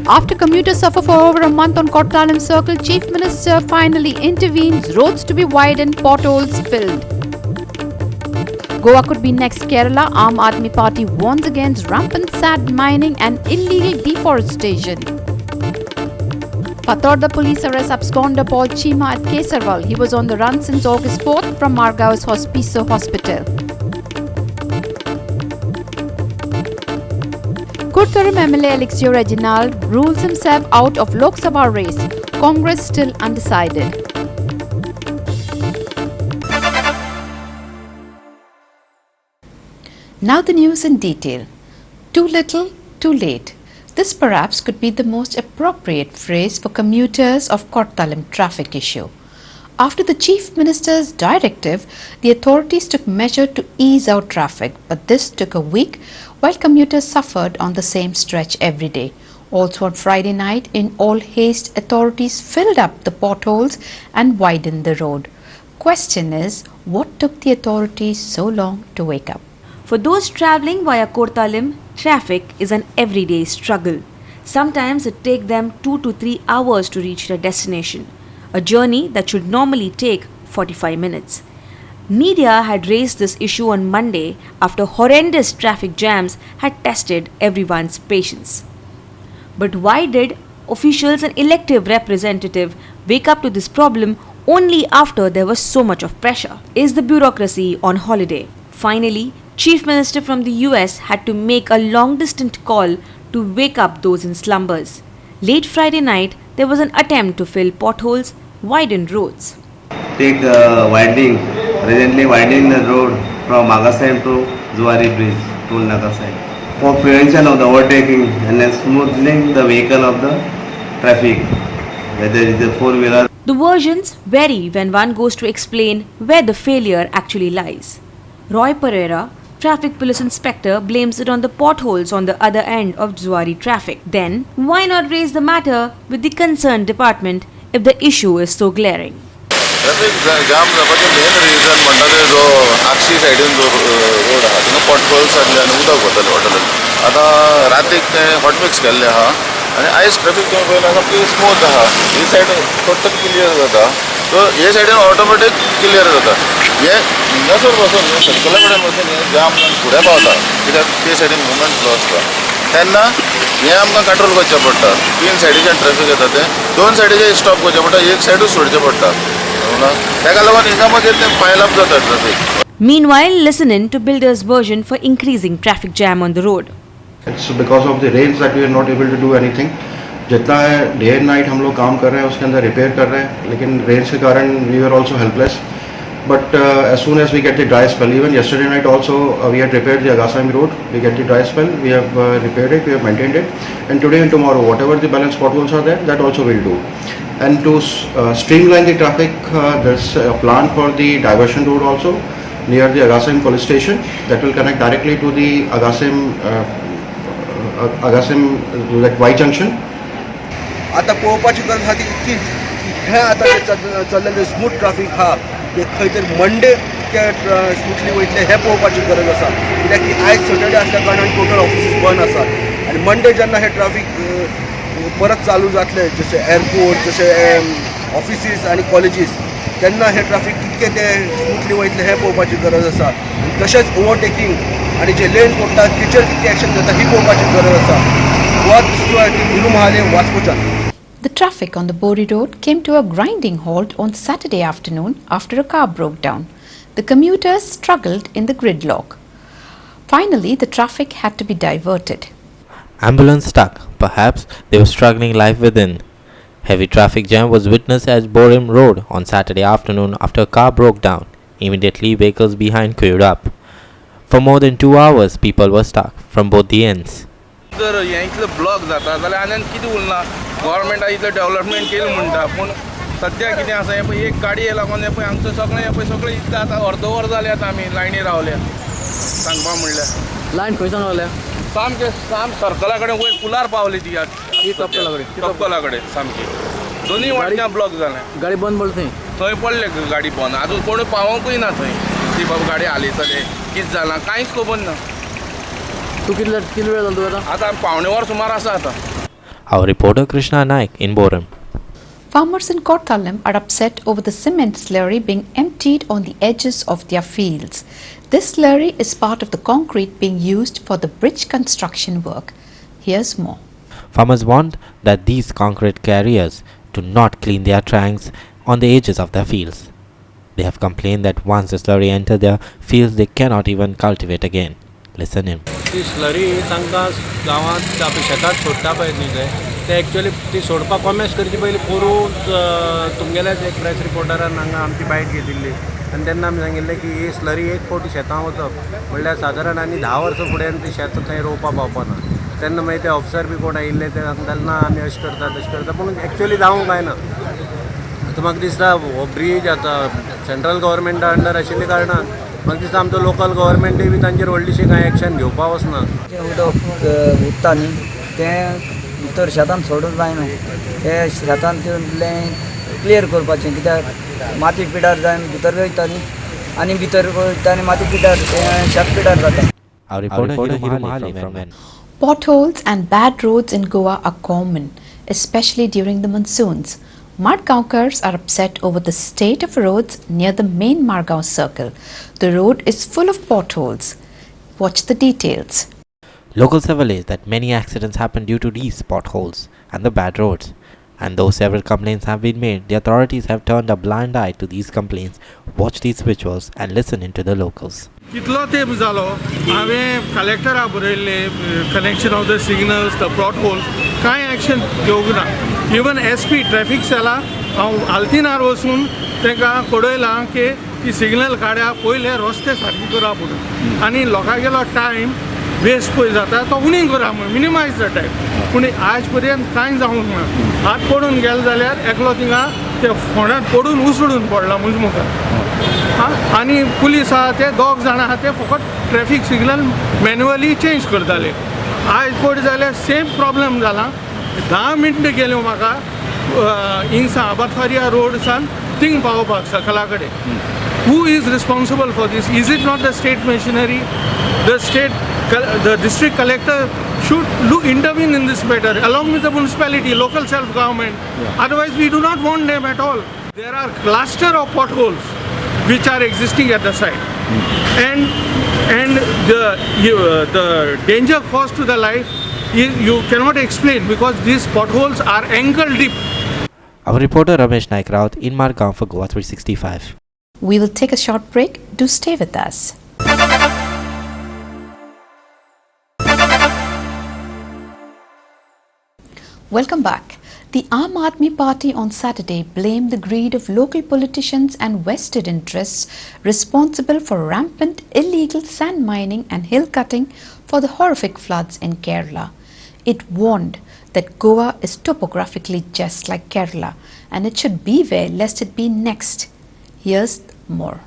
After commuters suffer for over a month on Kottalam Circle, Chief Minister finally intervenes, roads to be widened, potholes filled. Goa could be next Kerala. Aam Aadmi Party warns against rampant sand mining and illegal deforestation. Pathoda police arrest absconder Paul Chima at Kesarwal. He was on the run since August 4th from Margao's Hospiso Hospital. Kurtharam MLA Alexio Reginald rules himself out of Lok Sabha race. Congress still undecided. Now the news in detail. Too little, too late. This perhaps could be the most appropriate phrase for commuters of Kottalam traffic issue. After the Chief Minister's directive, the authorities took measure to ease out traffic, but this took a week while commuters suffered on the same stretch every day. Also on Friday night, in all haste, authorities filled up the potholes and widened the road. Question is, what took the authorities so long to wake up? For those travelling via Kottalam, traffic is an everyday struggle. Sometimes it takes them 2 to 3 hours to reach their destination, a journey that should normally take 45 minutes. Media had raised this issue on Monday after horrendous traffic jams had tested everyone's patience. But why did officials and elected representatives wake up to this problem only after there was so much of pressure? Is the bureaucracy on holiday? Finally, Chief Minister from the US had to make a long-distance call to wake up those in slumbers. Late Friday night, there was an attempt to fill potholes, widen roads. Take widening, presently widening the road from Agassam to Zuari Bridge, Toll Naga side, for prevention of the overtaking and then smoothing the vehicle of the traffic, whether it is a four-wheeler. The versions vary when one goes to explain where the failure actually lies. Roy Pereira, Traffic Police Inspector, blames it on the potholes on the other end of Zuari traffic. Then, why not raise the matter with the concerned department if the issue is so glaring? Traffic jam जावपाचें main reason म्हणटा ते जो आक्षी सायडीन जो road आहा थिंगा potholes आसले आनी उदक वतालें आतां रातीक तें hot mix केल्लें आहा आनी आयज ट्रॅफिक तुवें पळयल्यार सामकी स्मूथ आहा ही सायड टोटल क्लियर जाता सो हे सायडीन ऑटोमॅटीक क्लियर जाता हे हिंगासर वचून सर्कला कडेन वचून हे जाम फुडें पावता कित्याक ते सायडीन मुवमेंट स्लो आसता तेन्ना हें आमकां कंट्रोल करचें पडटा तीन सायडीच्यान ट्रॅफिक येता तें दोन सायडीचे स्टॉप करचें पडटा एक सायडूच सोडचें पडटा ताका लागून हिंगा मागीर तें पायल अप जाता traffic. Meanwhile, listening to builders' version for increasing traffic jam on the road. It's because of the rains that we are not able to do anything. जितना डे एंड नाइट हम लोग काम कर रहे हैं उसके अंदर रिपेयर कर रहे हैं लेकिन रेन्स के कारण we are also helpless but as soon as we get the dry spell even yesterday night also we had repaired the Agassam road, we get the dry spell, we have repaired it, we have maintained it, and today and tomorrow whatever the balance potholes are there, that also we'll do. And to streamline the traffic, there's a plan for the diversion road also near the Agassam police station that will connect directly to the Agassam like Y junction. आता पळोवपाची गरज आहा ती इतकीच हें आतां चल्लेलें smooth traffic आहा तें खंय तरी मंडे स्मूथली वयतलें हें पळोवपाची गरज आसा कित्याक की आयज सॅटर्डे आसल्या कारणान टोटल ऑफिसीस बंद आसात आनी मंडे जेन्ना हें ट्रॅफिक परत चालू जातलें जशें एअरपोर्ट जशें ऑफिसीस आनी कॉलेजीस तेन्ना हें ट्रॅफिक कितकें तें स्मूथली वयतलें हें पळोवपाची गरज आसा तशेंच ओवरटेकिंग आनी जे लेन पडटा तेचेर कितली एक्शन जाता ही पळोवपाची गरज आसा. The traffic on the Bori Road came to a grinding halt on Saturday afternoon after a car broke down. The commuters struggled in the gridlock. Finally, the traffic had to be diverted. Ambulance stuck. Perhaps they were struggling life within. Heavy traffic jam was witnessed at Borim Road on Saturday afternoon after a car broke down. Immediately, vehicles behind queued up. For more than 2 hours, people were stuck from both the ends. जर हें इतलें block जाता जाल्यार आनी कितें उरना गव्हर्मेंटान इतलें development केलें म्हणटा पूण सद्या कितें आसा हें पळय एक गाडये लागून हें पळय हांगसर सगळें इतलें आतां अर्द वर जालें आतां आमी लायनी रावल्या सांगपा म्हणल्यार लायन खंयसान रावल्या साम सर्कला कडेन वयर पुलार पावली ती तपकला कडेन सामकी दोनूय वाटण्यां ब्लॉक जालें गाडी बंद पडली थंय पडले गाडी बंद आजून कोण पावोंकूय ना थंय ती बाबा गाडी हालयतले कितें जालां कांयच खबर ना. तू कितले वेळ जालो तुका आतां पावणे वर सुमार आसा आतां. Our reporter Krishna Naik in Boram. Farmers in Kottalam are upset over the cement slurry being emptied on the edges of their fields. This slurry is part of the concrete being used for the bridge construction work. Here's more. Farmers want that these concrete carriers do not clean their tanks on the edges of their fields. They have complained that once the slurry enters their fields, they cannot even cultivate again. Listen in. ती slurry तांकां गांवांत आपल्या शेतात सोडटा पळय न्ही ते actually ती सोडपाक कॉमेस करचे पयलीं पोरून तुमगेल्याच एक प्रेस रिपोर्टरान हांगा आमची बायट घेतिल्ली आनी तेन्ना आमी सांगिल्लें की ही स्लरी एक फावटी शेतां वचप म्हणल्यार सादारण आनी 10 वर्सां फुडें ती शेत थंय रोवपाक पावपाना. तेन्ना मागीर ते ऑफिसर बी कोण आयिल्ले ते सांगताले ना आमी अशें करता तशें करता पूण एक्चुअली जावंक जायना. आतां म्हाका दिसता हो ब्रीज आतां सेंट्रल गव्हर्मेंटा अंडर आशिल्ल्या कारणान म्हाका दिसता आमचो लोकल गव्हर्मेंटूय बी तांचेर व्हडलीशी कांय एक्शन घेवपाक वचना. जें उदक उरता न्ही तें भितर शेतान सोडूंक जायना. ते शेतान तें क्लियर करपाचें कित्याक माती पिड्यार जावन भितर वयता न्ही आनी भितर वयता आनी माती पिड्यार शेत पिड्यार जाता. Our reporter Hirumali from N. Potholes and bad roads in Goa are common, especially during the monsoons. Margaonkars are upset over the state of roads near the main Margao circle. The road is full of potholes. Watch the details. Locals have alleged that many accidents happen due to these potholes and the bad roads. And though several complaints have been made, the authorities have turned a blind eye to these complaints. Watch these visuals and listen into the locals. कितलो तेंप जालो हांवें कलेक्टराक बरयल्ले connection of the signals the potholes कांय action घेवंक ना. Even SP traffic सेलाक हांव आल्तिनार वचून तांकां कळयलां की ती सिग्नल काड्या पयले रस्ते सारके करा म्हणून आनी लोकांगेलो टायम वेस्ट पळय जाता तो उणी करा म्हणून मिनिमायज द टायम. पूण आज पर्यंत कांय जावंक ना. हात पडून गेलो जाल्यार एकलो थिंगा ते फोंडांत पडून उसळून पडला म्हणजे मुखार. आनी पुलीस आहा ते 2 जाणां आहा ते फकत ट्रॅफिक सिग्नल मॅन्युअली चेंज करताले. आज पळय जाल्यार सेम प्रॉब्लेम जाला. 10 मिनटां गेल्यो म्हाका हिंगसा आबातवारिया रोडसान थिंग पावपाक सकला कडेन. Who is responsible for these? Is it not the state machinery? The district collector should intervene in this matter along with the municipality, local self-government. Otherwise, we do not want them at all. There are cluster of potholes which are existing at the site, and the danger caused to the life you cannot explain because these potholes are ankle deep. Our reporter Ramesh Naik Raut in Margao for GOA365. We will take a short break. Do stay with us. Welcome back. The Aam Aadmi Party on Saturday blamed the greed of local politicians and vested interests responsible for rampant illegal sand mining and hill cutting for the horrific floods in Kerala. It warned that Goa is topographically just like Kerala and it should beware lest it be next. Here's more.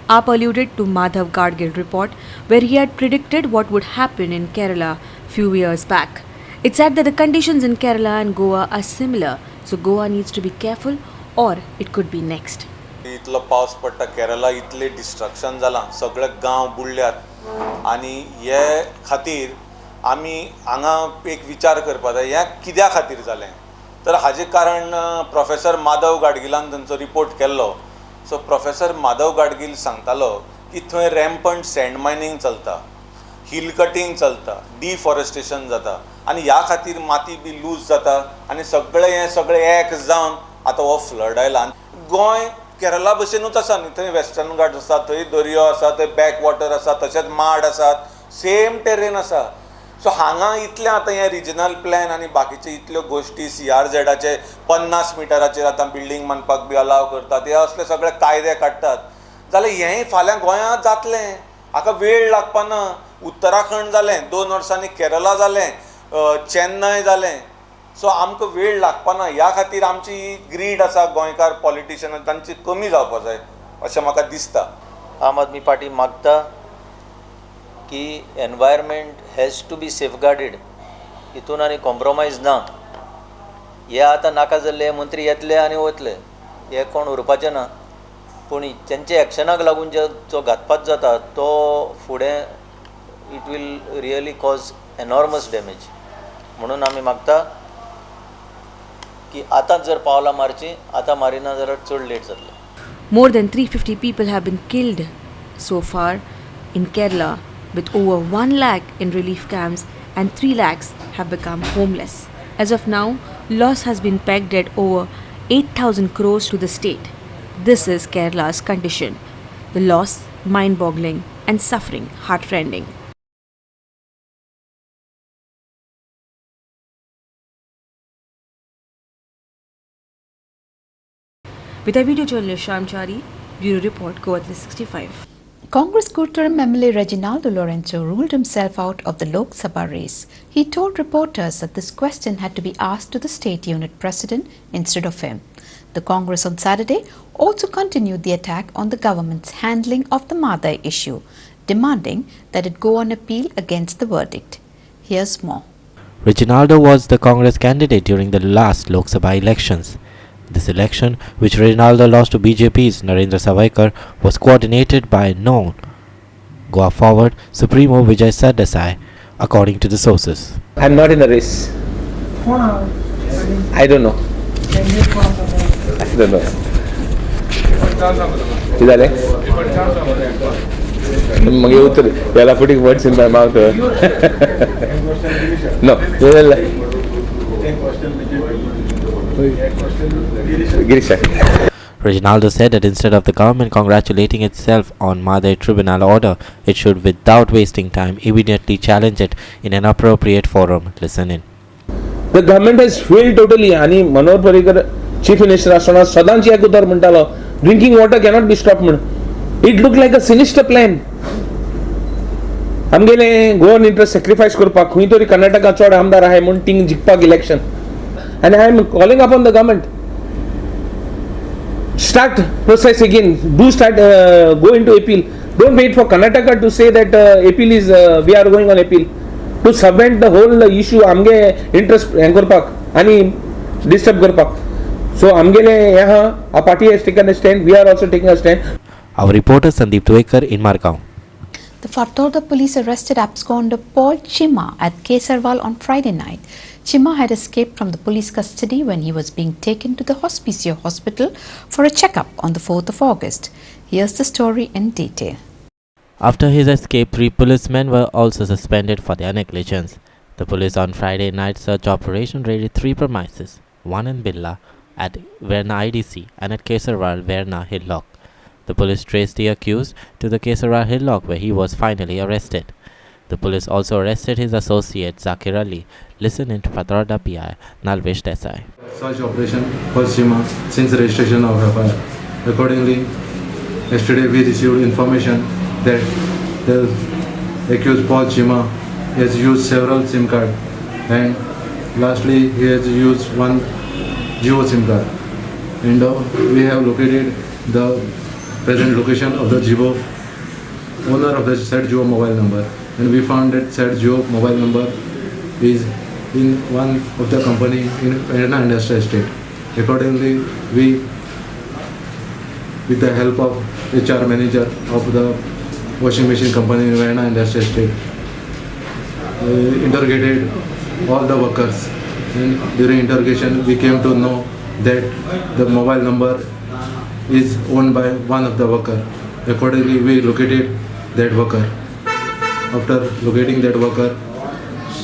AAP alluded to Madhav Gadgil's report where he had predicted what would happen in Kerala few years back. It said that the conditions in Kerala and Goa are similar, so Goa needs to be careful or it could be next. इतलो पावस पडटा केरला इतले destruction जालां सगळे गांव बुडल्यात आनी हे खातीर आमी हांगा एक विचार करपा जाय हें कित्या खातीर जालें तर हाजें कारण प्रोफेसर माधव गाडगिलान तांचो रिपोर्ट केल्लो. सो प्रोफेसर माधव गाडगील सांगतालो की थंय रॅम्पंट सँड मायनिंग चलता, हिल कटिंग चलता, डिफॉरेस्टेशन जाता आनी ह्या खातीर माती बी लूज जाता आनी सगळे एक जावन आतां हो फ्लड आयला. गोंय केरला भशेनूच आसा न्ही. थंय वेस्टर्न घाट आसा, थंय दर्यो आसा, थंय बॅक वॉटर आसा, तशेंच माड आसात, सेम टेरेन आसा. सो हांगा इतलें आतां हें रिजनल प्लॅन आनी बाकीचे इतल्यो गोश्टी CRZचे 50 मिटराचेर आतां बिल्डींग बांदपाक बी अलाव करतात, हे असले सगळे कायदे काडटात जाल्यार हेंय फाल्यां गोंयांत जातलें. हाका वेळ लागपाना. उत्तराखंड जालें 2 वर्सांनी, केरला जालें, चेन्नय जालें. सो आमकां वेळ लागपाना. ह्या खातीर आमची ग्रीड आसा गोंयकार पॉलिटिशनां तांची कमी जावपा जाय अशें म्हाका दिसता. आम आदमी पार्टी मागता की environment has to be safeguarded, हितून आनी कॉम्प्रोमायज ना. हे आतां नाका जाल्ले मंत्री येतले आनी वतले, हे कोण उरपाचें ना. पूण तेंचे एक्शनाक लागून जो घातपात जाता तो फुडें it will really cause enormous damage. म्हणून आमी मागता की आतांच जर पावलां मारची आतां मारिना जाल्यार चड लेट जातलें. More than 350 people have been killed so far in Kerala, with over 1 lakh in relief camps and 3 lakhs have become homeless. As of now, loss has been pegged at over 8,000 crores to the state. This is Kerala's condition. The loss, mind-boggling, and suffering, heartrending. With a video journalist Shamchari, Bureau Report, GOA365. Congress Kootharam MLA Reginaldo Lorenzo ruled himself out of the Lok Sabha race. He told reporters that this question had to be asked to the state unit president instead of him. The Congress on Saturday also continued the attack on the government's handling of the Madai issue, demanding that it go on appeal against the verdict. Here's more. Reginaldo was the Congress candidate during the last Lok Sabha elections. This election, which Reginaldo lost to BJP's Narendra Savaikar, was coordinated by known Goa forward Supremo Vijay Sardesai, according to the sources. I'm not in a race. I don't know. I don't know. Chidale? You are putting words in my mouth. No. Reginaldo said that instead of the government congratulating itself on Madai tribunal order, it should, without wasting time, immediately challenge it in an appropriate forum. Listen in. The government has failed totally. आणि Manohar Parrikar chief minister असताना सदांची एक उतर म्हणटालो drinking water cannot be stopped म्हण. It looked like a sinister plan. आमगेले Goan interest sacrifice करपाक खंय तरी कर्नाटका चड आमदार आहाय म्हण थिंग जिखपाक election. And I am calling upon the government. Start process again. Do start go into appeal. Don't wait for Karnataka to say that appeal is we are going on appeal. To submit the whole issue आमगे interest करपाक आणि disturb करपाक. So आमगेले यहाँ a party has taken a stand. We are also taking a stand. Our reporter Sandeep Tuekar in Margao. The Fathoda police arrested absconder Paul Chima at Kesarwal on Friday night. Chima had escaped from the police custody when he was being taken to the Hospicio hospital for a checkup on the 4th of August. Here's the story in detail. After his escape, 3 policemen were also suspended for their negligence. The police on Friday night search operation raided 3 premises, one in Billa, at Verna IDC, and at Kesarwal Verna Hillock. The police traced the accused to the Kesarwal Hillock, where he was finally arrested. The police also arrested his associate Zakir Ali. Listen into Fathoda PI Nalvesh Desai. Search operation for Chima since registration of FIR. Accordingly, yesterday we received information that the accused Paul Chima has used several SIM cards, and lastly he has used one Jio SIM card. And we have located the present location of the Jio owner of the said Jio mobile number, and we found that said Jio mobile number is in one of the company in Verna Industrial Estate. Accordingly, we, with the help of HR manager of the washing machine company in Verna Industrial Estate, interrogated all the workers, and during interrogation we came to know that the mobile number is owned by one of the worker. Accordingly, we located that worker. After locating that worker,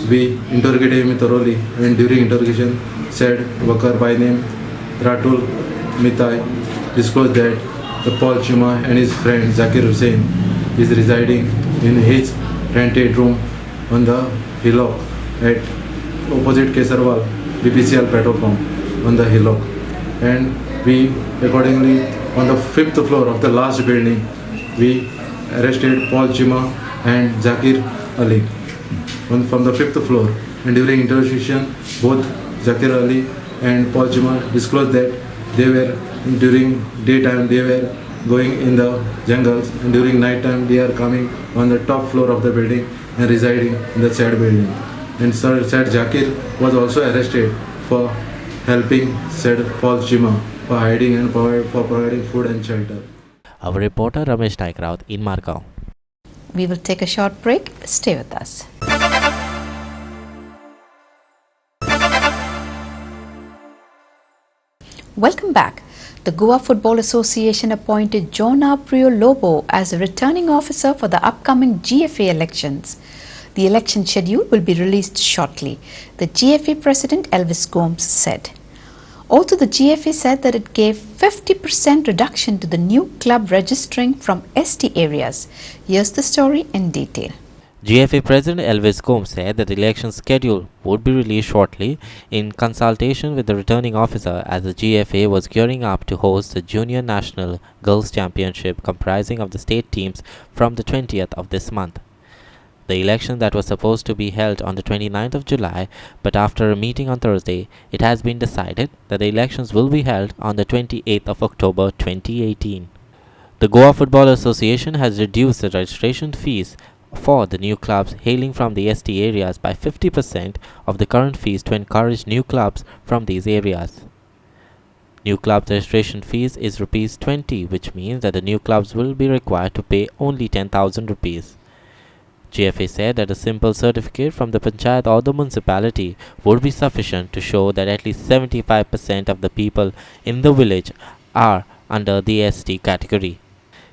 we interrogated him thoroughly, and during interrogation, said worker by name Ratul Mitai disclosed that the Paul Chima and his friend Zakir Hussain is residing in his rented room on the hillock at opposite Kesarwal BPCL petrol pump on the hillock. And we accordingly on the 5th floor of the last building, we arrested Paul Chima and Zakir Ali from the 5th floor, and during interrogation both Zakir Ali and Paul Chima disclosed that they were during daytime they were going in the jungles, and during night time they are coming on the top floor of the building and residing in the said building. And said Zakir was also arrested for helping said Paul Chima for hiding and for providing food and shelter. Our reporter Ramesh Naikraut in Margao. We will take a short break. Stay with us. Welcome back. The Goa Football Association appointed John Aprio Lobo as a returning officer for the upcoming GFA elections. The election schedule will be released shortly, the GFA President Elvis Gomes said. Also, the GFA said that it gave 50% reduction to the new club registering from ST areas. Here's the story in detail. GFA President Elvis Gomes said that the election schedule would be released shortly in consultation with the returning officer, as the GFA was gearing up to host the Junior National Girls Championship comprising of the state teams from the 20th of this month. The election that was supposed to be held on the 29th of July, but after a meeting on Thursday, it has been decided that the elections will be held on the 28th of October 2018. The Goa Football Association has reduced the registration fees for the new clubs hailing from the ST areas by 50% of the current fees to encourage new clubs from these areas. New club registration fees is Rs 20, which means that the new clubs will be required to pay only 10,000 rupees. GFA said that a simple certificate from the panchayat or the municipality would be sufficient to show that at least 75% of the people in the village are under the ST category.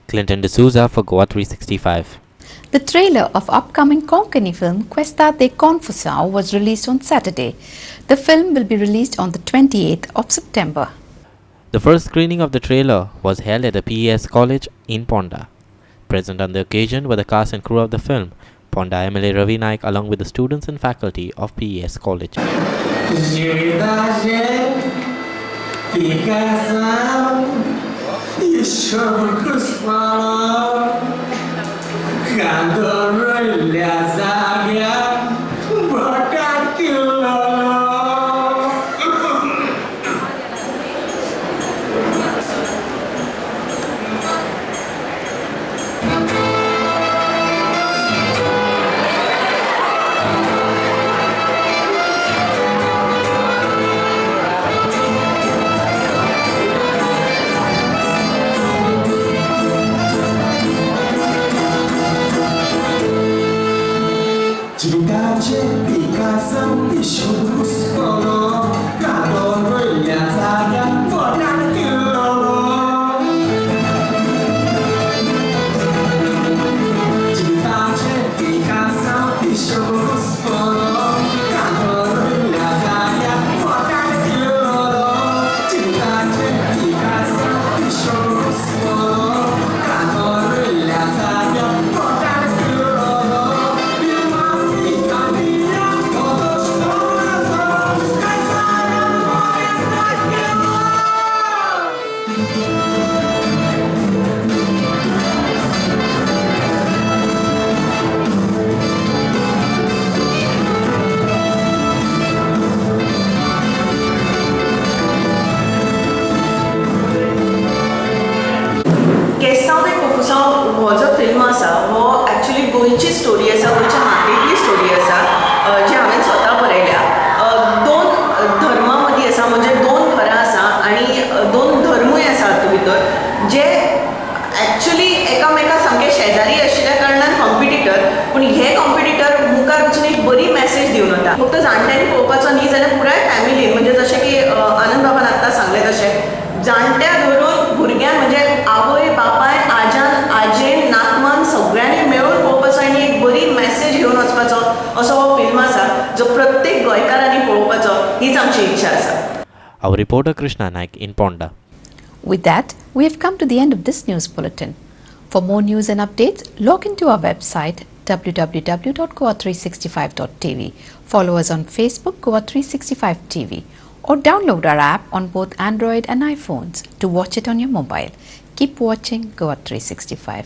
Clinton D'Souza for GOA365. The trailer of upcoming Konkani film Questa de Confusão was released on Saturday. The film will be released on the 28th of September. The first screening of the trailer was held at the PES College in Ponda. Present on the occasion were the cast and crew of the film, Ponda MLA Ravi Naik along with the students and faculty of PES College. हो जो film आसा हो actually गोंयची story आसा, गोंयच्या मातयेंतली story आसा जी हांवें स्वता बरयल्या. दोन धर्मा मदीं आसा, म्हणजे दोन घरां आसा आनी दोन धर्मूय आसा हातूंत भितर, जे एक्चुअली एकामेका सामके शेजारी आशिल्ल्या कारणान कॉम्पिटिटर, पूण हे कॉम्पिटिटर मुखार वचून एक बरी मॅसेज दिवन वता. फक्त जाणट्यांनी पळोवपाचो न्ही जाल्यार पुराय फॅमिलीन, म्हणजे जशें की आनंद बाबान आत्तां सांगलें तशें जाणट्या धरून भुरग्यांक म्हणजे आवय बापाय आजान आजेन नातमान सगळ्यांनी मेळून पळोवपाचो आनी एक बरी मॅसेज घेवन वचपाचो असो हो फिल्म आसा जो प्रत्येक गोंयकारांनी पळोवपाचो हीच आमची इच्छा आसा. Our reporter Krishna Naik in Ponda. With that, we have come to the end of this news bulletin. For more news and updates, log into our website www.goa365.tv. Follow us on Facebook Goa365 TV or download our app on both Android and iPhones to watch it on your mobile. Keep watching Goa365.